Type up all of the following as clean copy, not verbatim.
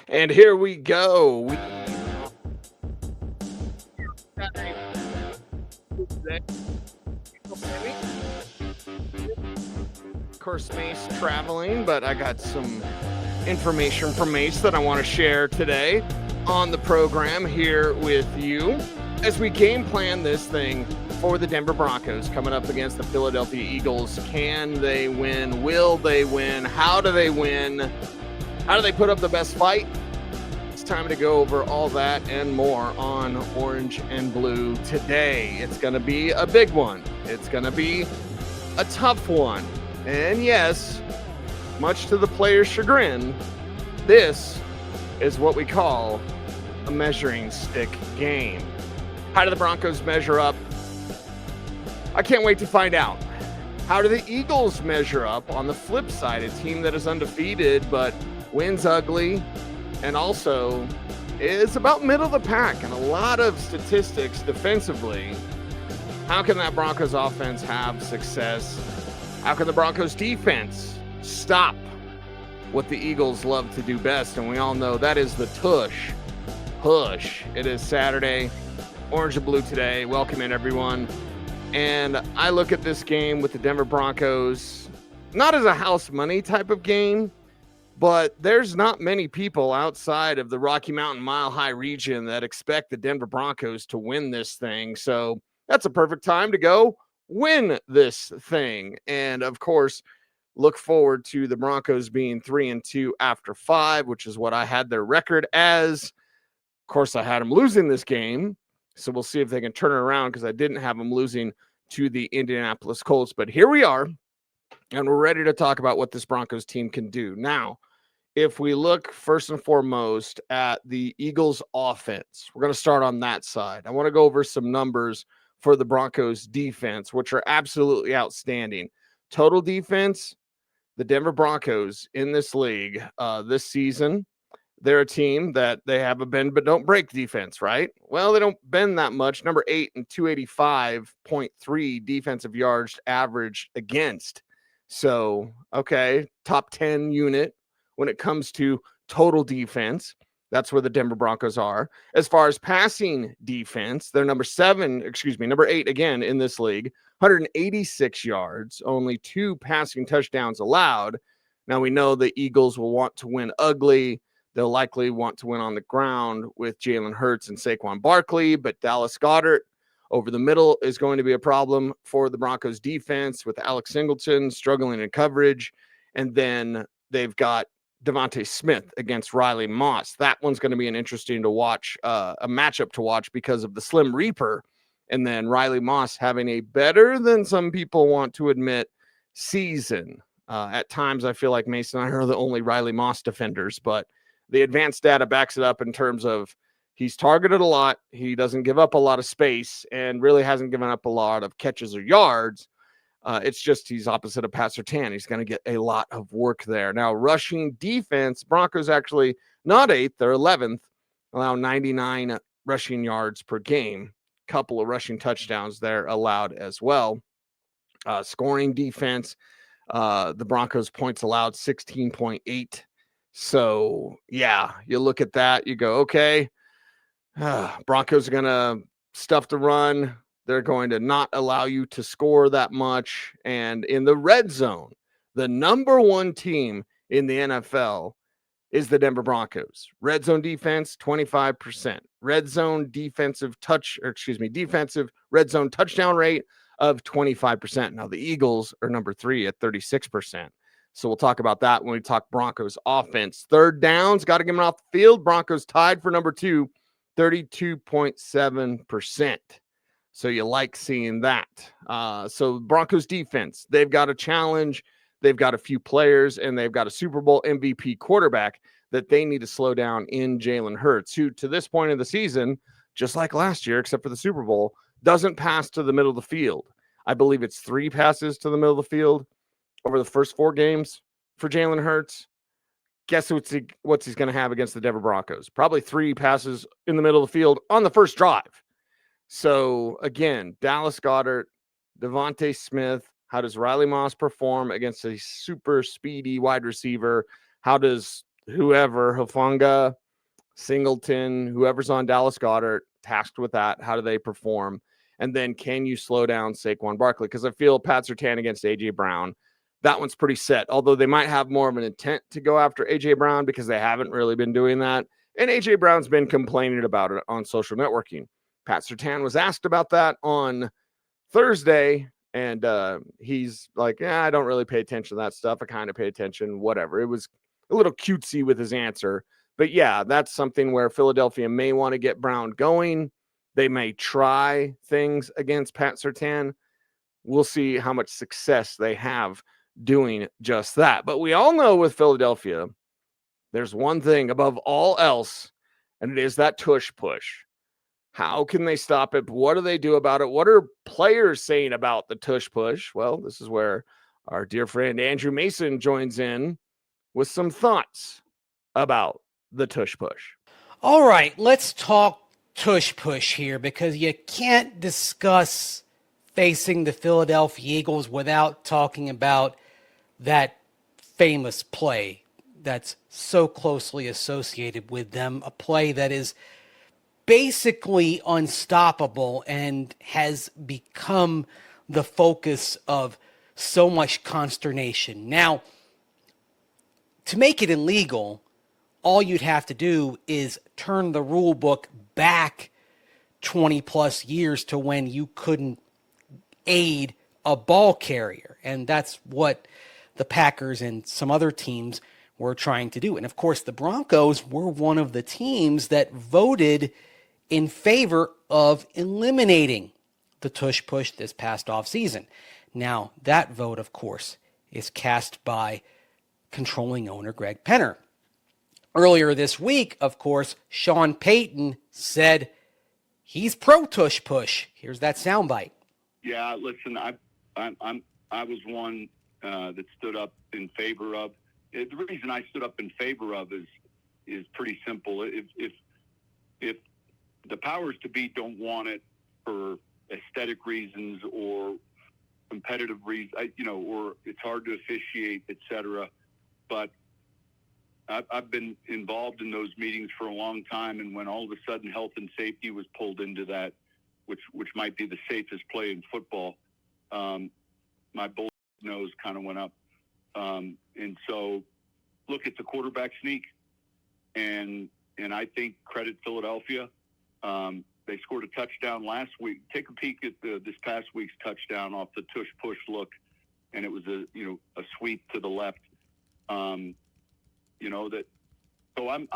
And here we go. Of course, Mase traveling, but I got some information from Mase that I want to share today on the program here with you as we game plan this thing for the Denver Broncos coming up against the Philadelphia Eagles. Can they win? Will they win? How do they win? How do they put up the best fight? It's time to go over all that and more on Orange and Blue today. It's going to be a big one. It's going to be a tough one. And yes, much to the players' chagrin, this is what we call a measuring stick game. How do the Broncos measure up? I can't wait to find out. How do the Eagles measure up on the flip side? A team that is undefeated but wins ugly and also is about middle of the pack and a lot of statistics defensively. How can that Broncos offense have success? How can the Broncos defense stop what the Eagles love to do best? And we all know that is the tush. Push. It is Saturday, Orange and Blue today. Welcome in, everyone. And I look at this game with the Denver Broncos, not as a house money type of game, but there's not many people outside of the Rocky Mountain Mile High region that expect the Denver Broncos to win this thing. So that's a perfect time to go win this thing. And of course, look forward to the Broncos being 3-2 after 5, which is what I had their record as. Of course, I had them losing this game. So we'll see if they can turn it around because I didn't have them losing to the Indianapolis Colts. But here we are, and we're ready to talk about what this Broncos team can do. Now, if we look first and foremost at the Eagles offense, we're going to start on that side. I want to go over some numbers for the Broncos defense, which are absolutely outstanding. Total defense, the Denver Broncos in this league this season, they're a team that they have a bend but don't break defense, right? Well, they don't bend that much. Number 8 and 285.3 defensive yards averaged against. So, okay, top 10 unit when it comes to total defense. That's where the Denver Broncos are. As far as passing defense, they're number 8 again in this league, 186 yards, only 2 passing touchdowns allowed. Now we know the Eagles will want to win ugly. They'll likely want to win on the ground with Jalen Hurts and Saquon Barkley, but Dallas Goedert over the middle is going to be a problem for the Broncos defense with Alex Singleton struggling in coverage. And then they've got Devonta Smith against Riley Moss. That one's going to be an interesting to watch, a matchup to watch because of the Slim Reaper. And then Riley Moss having a better than some people want to admit season. At times, I feel like Mason and I are the only Riley Moss defenders, but the advanced data backs it up in terms of he's targeted a lot. He doesn't give up a lot of space and really hasn't given up a lot of catches or yards. It's just he's opposite of Pat Surtain. He's going to get a lot of work there. Now, rushing defense, Broncos actually not 8th, they're 11th, allow 99 rushing yards per game. Couple of rushing touchdowns there allowed as well. Scoring defense, the Broncos points allowed 16.8. So, yeah, you look at that, you go, okay, Broncos are going to stuff the run. They're going to not allow you to score that much. And in the red zone, the number 1 team in the NFL is the Denver Broncos. Red zone defense, 25%. Defensive red zone touchdown rate of 25%. Now the Eagles are number 3 at 36%. So we'll talk about that when we talk Broncos offense. Third downs, got to get them off the field. Broncos tied for number 2, 32.7%. So you like seeing that. So Broncos defense, they've got a challenge. They've got a few players, and they've got a Super Bowl MVP quarterback that they need to slow down in Jalen Hurts, who to this point of the season, just like last year, except for the Super Bowl, doesn't pass to the middle of the field. I believe it's 3 passes to the middle of the field over the first 4 games for Jalen Hurts. Guess what's he's going to have against the Denver Broncos? Probably 3 passes in the middle of the field on the first drive. So, again, Dallas Goedert, Devonta Smith, how does Riley Moss perform against a super speedy wide receiver? How does whoever, Hufanga, Singleton, whoever's on Dallas Goedert, tasked with that. How do they perform? And then can you slow down Saquon Barkley? Because I feel Pat Surtain against A.J. Brown, that one's pretty set. Although they might have more of an intent to go after A.J. Brown because they haven't really been doing that. And A.J. Brown's been complaining about it on social networking. Pat Surtain was asked about that on Thursday, and he's like, yeah, I don't really pay attention to that stuff. I kind of pay attention, whatever. It was a little cutesy with his answer. But yeah, that's something where Philadelphia may want to get Brown going. They may try things against Pat Surtain. We'll see how much success they have doing just that. But we all know with Philadelphia, there's one thing above all else, and it is that tush push. How can they stop it? What do they do about it? What are players saying about the tush push? Well, this is where our dear friend Andrew Mason joins in with some thoughts about the tush push. All right, let's talk tush push here, because you can't discuss facing the Philadelphia Eagles without talking about that famous play that's so closely associated with them, a play that is basically unstoppable and has become the focus of so much consternation. Now, to make it illegal, all you'd have to do is turn the rule book back 20 plus years to when you couldn't aid a ball carrier. And that's what the Packers and some other teams were trying to do. And of course, the Broncos were one of the teams that voted in favor of eliminating the tush push this past offseason. Now, that vote, of course, is cast by controlling owner Greg Penner. Earlier this week, of course, Sean Payton said he's pro tush push. Here's that soundbite. Yeah, listen, I was one that stood up in favor of. The reason I stood up in favor of is pretty simple. If the powers to be don't want it for aesthetic reasons or competitive reasons, or it's hard to officiate, etc. But I've been involved in those meetings for a long time, and when all of a sudden health and safety was pulled into that, which might be the safest play in football, my bull nose kind of went up. And so, look, it's a quarterback sneak, and I think credit Philadelphia. They scored a touchdown last week. Take a peek at this past week's touchdown off the tush push look, and it was a sweep to the left. So I'm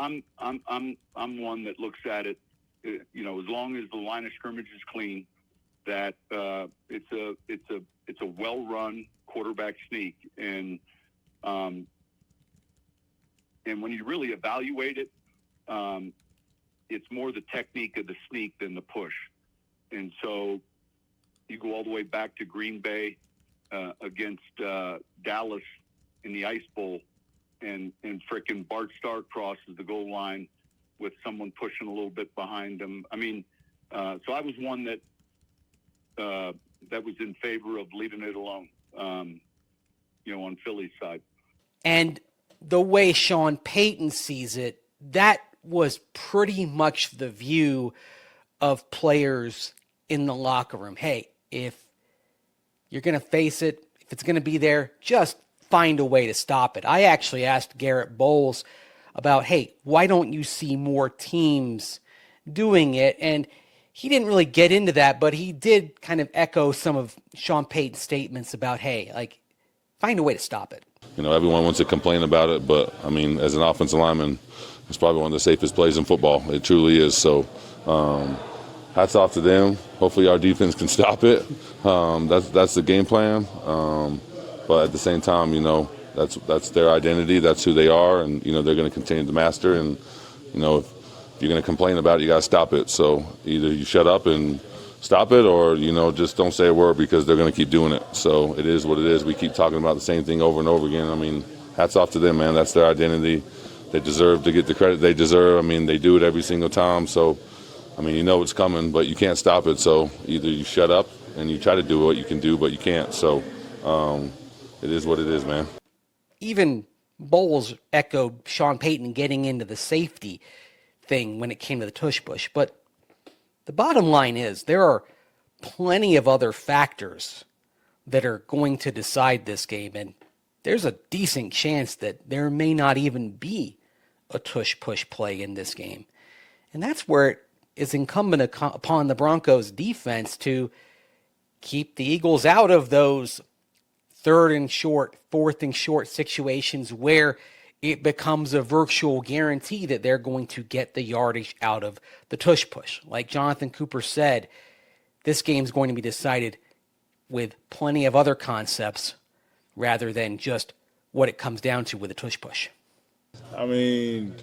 one that looks at it, as long as the line of scrimmage is clean, that it's a well-run quarterback sneak, and when you really evaluate it, it's more the technique of the sneak than the push. And so you go all the way back to Green Bay against Dallas in the Ice Bowl, and frickin' Bart Starr crosses the goal line with someone pushing a little bit behind him. I mean, so I was one that was in favor of leaving it alone, on Philly's side. And the way Sean Payton sees it, that was pretty much the view of players in the locker room. Hey, if you're going to face it, if it's going to be there, just find a way to stop it. I actually asked Garrett Bowles about, hey, why don't you see more teams doing it? And he didn't really get into that, but he did kind of echo some of Sean Payton's statements about, hey, like, find a way to stop it. Everyone wants to complain about it, but, as an offensive lineman, it's probably one of the safest plays in football. It truly is. So hats off to them. Hopefully our defense can stop it. That's the game plan. But at the same time, that's their identity. That's who they are, and they're going to continue to master. And if you're going to complain about it, you got to stop it. So either you shut up and stop it, or just don't say a word, because they're going to keep doing it. So it is what it is. We keep talking about the same thing over and over again. Hats off to them, man. That's their identity. They deserve to get the credit they deserve. They do it every single time. So it's coming, but you can't stop it. So either you shut up and you try to do what you can do, but you can't. So it is what it is, man. Even Bowles echoed Sean Payton getting into the safety thing when it came to the tush push. But the bottom line is there are plenty of other factors that are going to decide this game, and there's a decent chance that there may not even be a tush push play in this game. And that's where it is incumbent upon the Broncos defense to keep the Eagles out of those third and short, fourth and short situations where it becomes a virtual guarantee that they're going to get the yardage out of the tush push. Like Jonathan Cooper said, this game's going to be decided with plenty of other concepts rather than just what it comes down to with a tush push. I mean,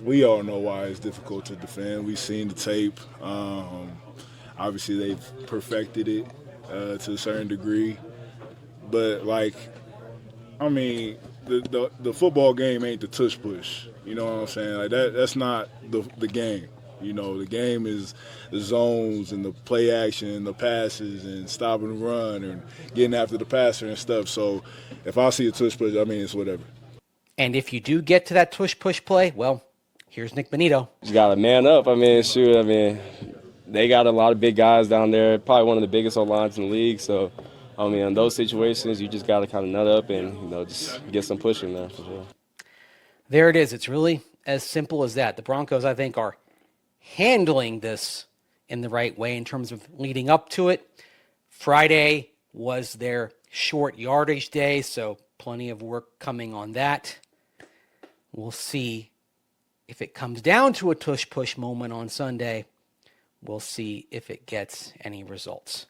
we all know why it's difficult to defend. We've seen the tape. Obviously, they've perfected it to a certain degree. But, I mean, the football game ain't the tush push. You know what I'm saying? Like that's not the game. You know, the game is the zones and the play action and the passes and stopping the run and getting after the passer and stuff. So if I see a tush push, I mean, it's whatever. And if you do get to that tush push play, well, here's Nick Benito. You got to man up. I mean, shoot, they got a lot of big guys down there, probably one of the biggest O-lines in the league. So, I mean, in those situations, you just got to kind of nut up and, just get some push in there for sure. There it is. It's really as simple as that. The Broncos, I think, are handling this in the right way in terms of leading up to it. Friday was their short yardage day, so plenty of work coming on that. We'll see if it comes down to a tush push moment on Sunday. We'll see if it gets any results.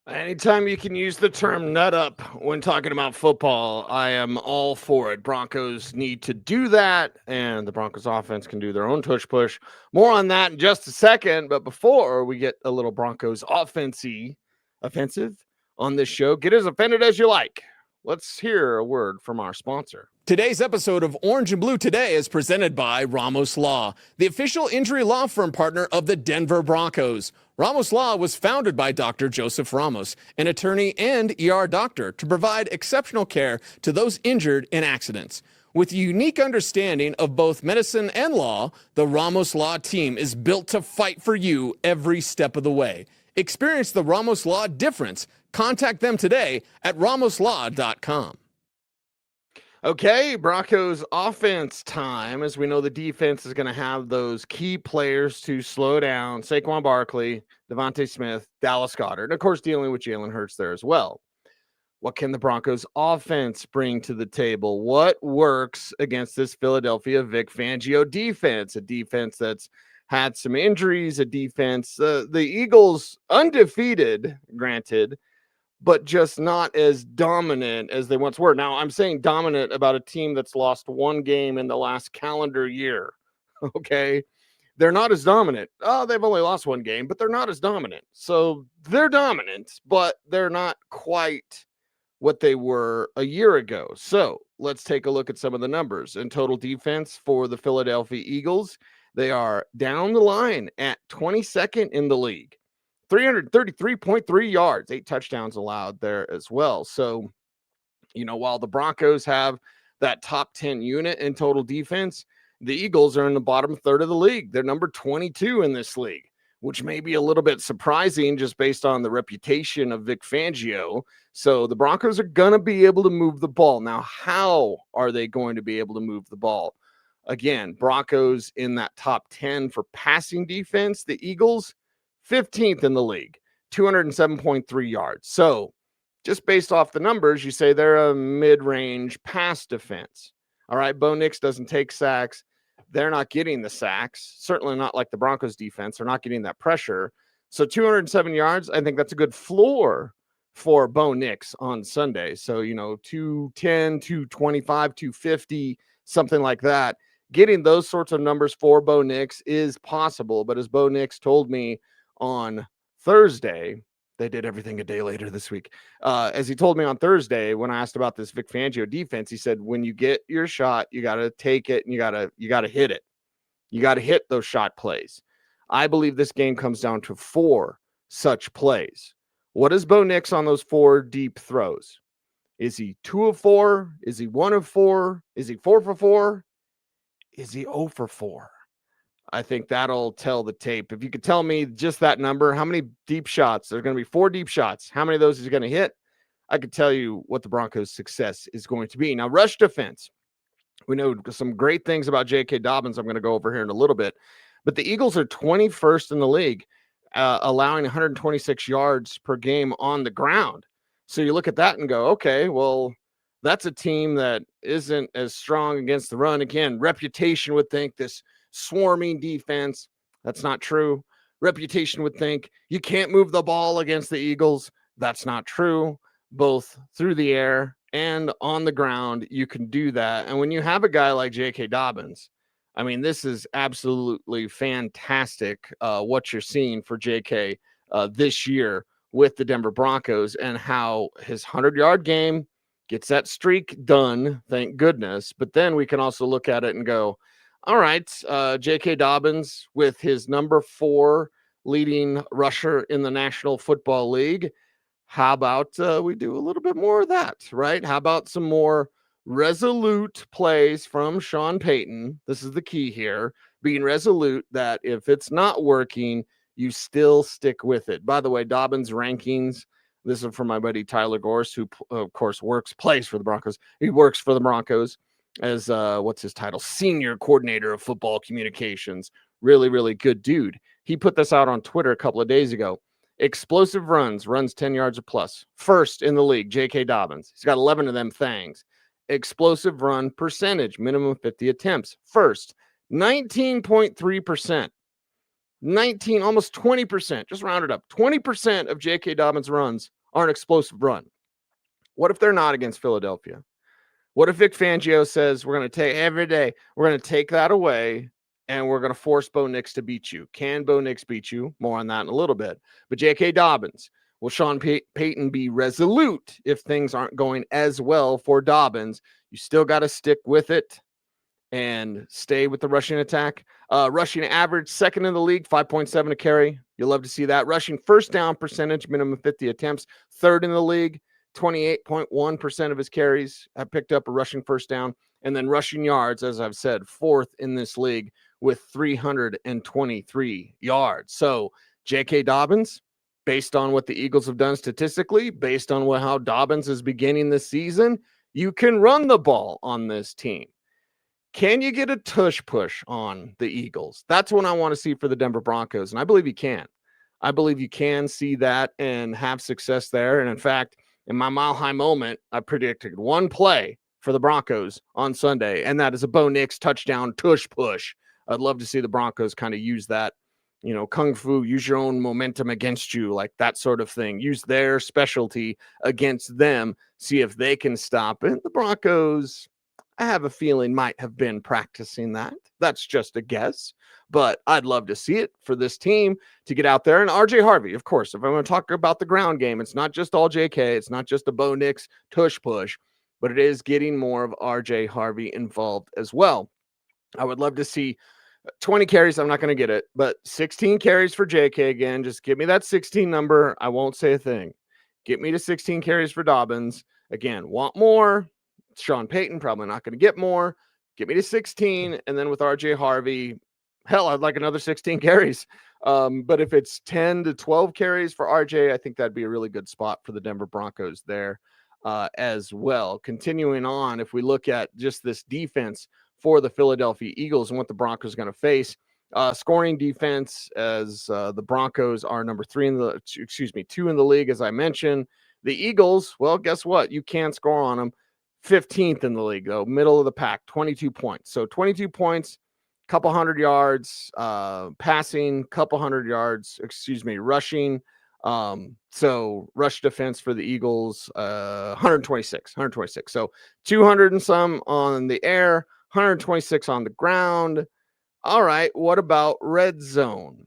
Anytime you can use the term nut up when talking about football, I am all for it. Broncos need to do that, and the Broncos offense can do their own tush push. More on that in just a second, but before we get a little Broncos offensive on this show, get as offended as you like. Let's hear a word from our sponsor. Today's episode of Orange and Blue Today is presented by Ramos Law, the official injury law firm partner of the Denver Broncos. Ramos Law was founded by Dr. Joseph Ramos, an attorney and ER doctor, to provide exceptional care to those injured in accidents. With a unique understanding of both medicine and law, the Ramos Law team is built to fight for you every step of the way. Experience the Ramos Law difference. Contact them today at ramoslaw.com. Okay, Broncos offense time. As we know, the defense is going to have those key players to slow down: Saquon Barkley, Devonta Smith, Dallas Goedert, and of course dealing with Jalen Hurts there as well. What can the Broncos offense bring to the table? What works against this Philadelphia Vic Fangio defense? A defense that's had some injuries, a defense, the Eagles undefeated, granted, but just not as dominant as they once were. Now, I'm saying dominant about a team that's lost one game in the last calendar year, okay? They're not as dominant. Oh, they've only lost one game, but they're not as dominant. So they're dominant, but they're not quite what they were a year ago. So let's take a look at some of the numbers. In total defense for the Philadelphia Eagles, they are down the line at 22nd in the league. 333.3 yards, 8 touchdowns allowed there as well. So, while the Broncos have that top 10 unit in total defense, the Eagles are in the bottom third of the league. They're number 22 in this league, which may be a little bit surprising just based on the reputation of Vic Fangio. So the Broncos are going to be able to move the ball. Now, how are they going to be able to move the ball? Again, Broncos in that top 10 for passing defense. The Eagles, 15th in the league, 207.3 yards. So just based off the numbers, you say they're a mid-range pass defense. All right, Bo Nix doesn't take sacks. They're not getting the sacks, certainly not like the Broncos defense. They're not getting that pressure. So 207 yards, I think that's a good floor for Bo Nix on Sunday. So, 210, 225, 250, something like that. Getting those sorts of numbers for Bo Nix is possible. But as Bo Nix told me on Thursday, they did everything a day later this week. As he told me on Thursday, when I asked about this Vic Fangio defense, he said, when you get your shot, you got to take it and you got to hit it. You got to hit those shot plays. I believe this game comes down to 4 such plays. What is Bo Nix on those 4 deep throws? Is he 2 of 4? Is he 1 of 4? Is he 4 for 4? Is he 0 for 4? I think that'll tell the tape. If you could tell me just that number, how many deep shots? There are going to be 4 deep shots. How many of those is he going to hit? I could tell you what the Broncos' success is going to be. Now, rush defense. We know some great things about JK Dobbins I'm going to go over here in a little bit. But the Eagles are 21st in the league, allowing 126 yards per game on the ground. So you look at that and go, okay, well, that's a team that isn't as strong against the run. Again, reputation would think this swarming defense. That's not true. Reputation would think you can't move the ball against the Eagles. That's not true. Both through the air and on the ground, you can do that. And when you have a guy like J.K. Dobbins, I mean, this is absolutely fantastic what you're seeing for J.K. This year with the Denver Broncos, and how his 100-yard game gets that streak done, thank goodness. But then we can also look at it and go, all right, J.K. Dobbins with his number 4 leading rusher in the National Football League. How about we do a little bit more of that, right? How about some more resolute plays from Sean Payton? This is the key here, being resolute that if it's not working, you still stick with it. By the way, Dobbins rankings, this is from my buddy Tyler Gorse, who, of course, plays for the Broncos. He works for the Broncos as, what's his title? Senior Coordinator of Football Communications. Really, really good dude. He put this out on Twitter a couple of days ago. Explosive runs 10 yards or plus. First in the league, J.K. Dobbins. He's got 11 of them things. Explosive run percentage, minimum 50 attempts. First, 19.3%. 19, almost 20%. Just round it up. 20% of J.K. Dobbins' runs are an explosive run. What if they're not against Philadelphia? What if Vic Fangio says, we're going to take every day, we're going to take that away, and we're going to force Bo Nix to beat you? Can Bo Nix beat you? More on that in a little bit. But J.K. Dobbins, will Sean Payton be resolute if things aren't going as well for Dobbins? You still got to stick with it and stay with the rushing attack. Rushing average, second in the league, 5.7 a carry. You'll love to see that. Rushing first down percentage, minimum 50 attempts, third in the league. 28.1% of his carries have picked up a rushing first down. And then rushing yards, as I've said, fourth in this league with 323 yards. So J.K. Dobbins, based on what the Eagles have done statistically, based on how Dobbins is beginning this season, you can run the ball on this team. Can you get a tush push on the Eagles? That's what I want to see for the Denver Broncos, and I believe you can. I believe you can see that and have success there. And in fact, in my mile high moment, I predicted one play for the Broncos on Sunday, and that is a Bo Nix touchdown tush push. I'd love to see the Broncos kind of use that, kung fu, use your own momentum against you, like that sort of thing. Use their specialty against them, see if they can stop it. The Broncos, I have a feeling, might have been practicing that. That's just a guess, but I'd love to see it for this team to get out there. And RJ Harvey, of course, if I'm going to talk about the ground game, it's not just all JK, it's not just a Bo Nix tush push, but it is getting more of RJ Harvey involved as well. I would love to see 20 carries. I'm not going to get it, but 16 carries for JK again. Just give me that 16 number. I won't say a thing. Get me to 16 carries for Dobbins. Again, want more. Sean Payton probably not going to get more. Get me to 16. And then with RJ Harvey, hell, I'd like another 16 carries. But if it's 10 to 12 carries for RJ, I think that'd be a really good spot for the Denver Broncos there as well. Continuing on, if we look at just this defense for the Philadelphia Eagles and what the Broncos are going to face, scoring defense, as the Broncos are number 2 in the league, as I mentioned. The Eagles, well, guess what? You can't score on them. 15th in the league, though, middle of the pack, 22 points. So 22 points, couple hundred yards, passing, couple hundred yards, rushing. So rush defense for the Eagles, 126. So 200 and some on the air, 126 on the ground. All right, what about red zone?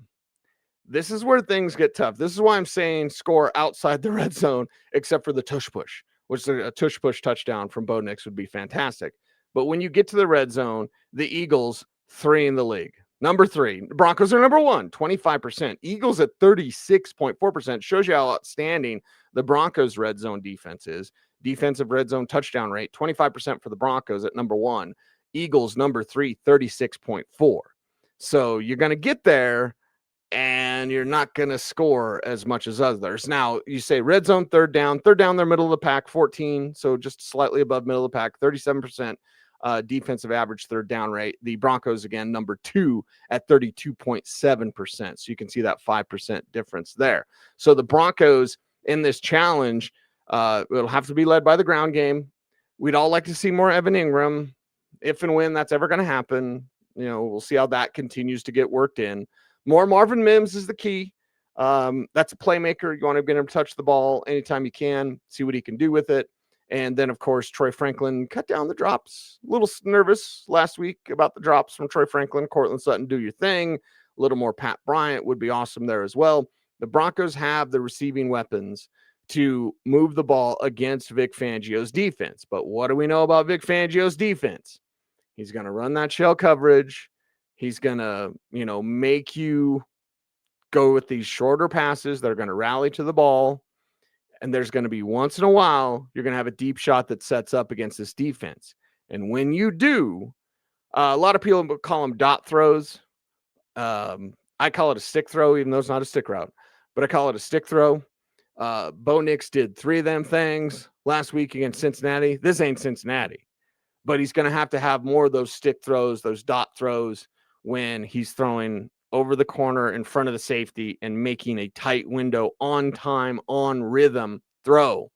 This is where things get tough. This is why I'm saying score outside the red zone, except for the tush push, which a tush push touchdown from Bo Nix would be fantastic. But when you get to the red zone, the Eagles, 3 in the league. Number 3, Broncos are number 1, 25%. Eagles at 36.4%. Shows you how outstanding the Broncos red zone defense is. defensive red zone touchdown rate, 25% for the Broncos at number 1. Eagles, number 3, 36.4. So you're going to get there, and you're not going to score as much as others. Now, you say red zone, third down, they're middle of the pack, 14, so just slightly above middle of the pack, 37% defensive average third down rate. The Broncos, again, number 2 at 32.7%. So you can see that 5% difference there. So the Broncos in this challenge, it'll have to be led by the ground game. We'd all like to see more Evan Ingram. If and when that's ever going to happen, we'll see how that continues to get worked in. More Marvin Mims is the key. That's a playmaker. You want to get him to touch the ball anytime you can, see what he can do with it. And then, of course, Troy Franklin cut down the drops. A little nervous last week about the drops from Troy Franklin. Cortland Sutton, do your thing. A little more Pat Bryant would be awesome there as well. The Broncos have the receiving weapons to move the ball against Vic Fangio's defense. But what do we know about Vic Fangio's defense? He's going to run that shell coverage. He's going to, make you go with these shorter passes that are going to rally to the ball. And there's going to be once in a while, you're going to have a deep shot that sets up against this defense. And when you do, a lot of people call them dot throws. I call it a stick throw, even though it's not a stick route. But I call it a stick throw. Bo Nix did 3 of them things last week against Cincinnati. This ain't Cincinnati. But he's going to have more of those stick throws, those dot throws, when he's throwing over the corner in front of the safety and making a tight window on time, on rhythm throw.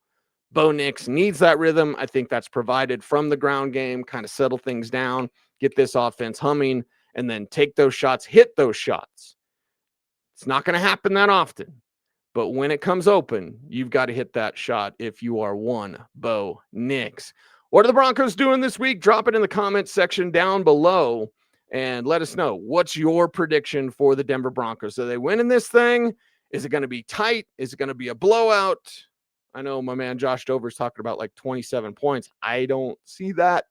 Bo Nix needs that rhythm. I think that's provided from the ground game, kind of settle things down, get this offense humming, and then take those shots, hit those shots. It's not going to happen that often. But when it comes open, you've got to hit that shot if you are one Bo Nix. What are the Broncos doing this week? Drop it in the comments section down below and let us know. What's your prediction for the Denver Broncos? Are they winning this thing? Is it going to be tight? Is it going to be a blowout? I know my man Josh Dover's talking about like 27 points. I don't see that.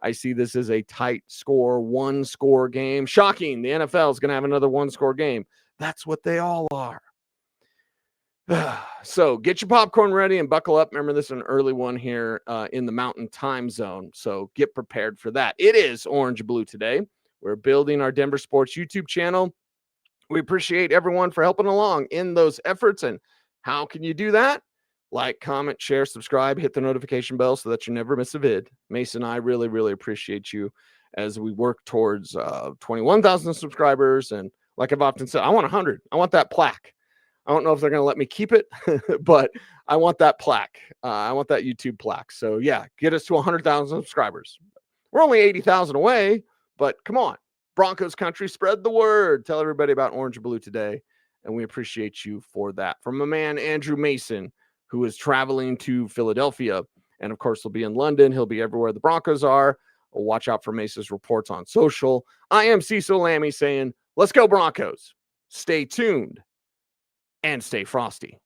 I see this as a tight score, 1-score game. Shocking. The NFL is going to have another 1-score game. That's what they all are. So get your popcorn ready and buckle up. Remember, this is an early one here in the Mountain Time Zone, so get prepared for that. It is Orange Blue today. We're building our Denver Sports YouTube channel. We appreciate everyone for helping along in those efforts. And how can you do that? Like, comment, share, subscribe, hit the notification bell so that you never miss a vid. Mase and I really, really appreciate you as we work towards 21,000 subscribers. And like I've often said, I want 100. I want that plaque. I don't know if they're going to let me keep it, but I want that plaque. I want that YouTube plaque. So, yeah, get us to 100,000 subscribers. We're only 80,000 away, but come on. Broncos country, spread the word. Tell everybody about Orange and Blue today, and we appreciate you for that. From my man Andrew Mason, who is traveling to Philadelphia, and, of course, he'll be in London. He'll be everywhere the Broncos are. Watch out for Mace's reports on social. I am Cecil Lammy saying, let's go Broncos. Stay tuned. And stay frosty.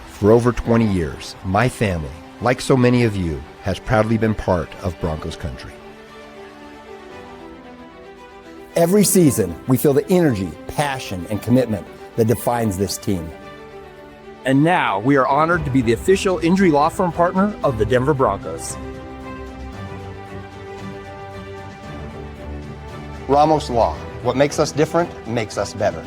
For over 20 years, my family, like so many of you, has proudly been part of Broncos country. Every season, we feel the energy, passion, and commitment that defines this team. And now we are honored to be the official injury law firm partner of the Denver Broncos. Ramos Law. What makes us different makes us better.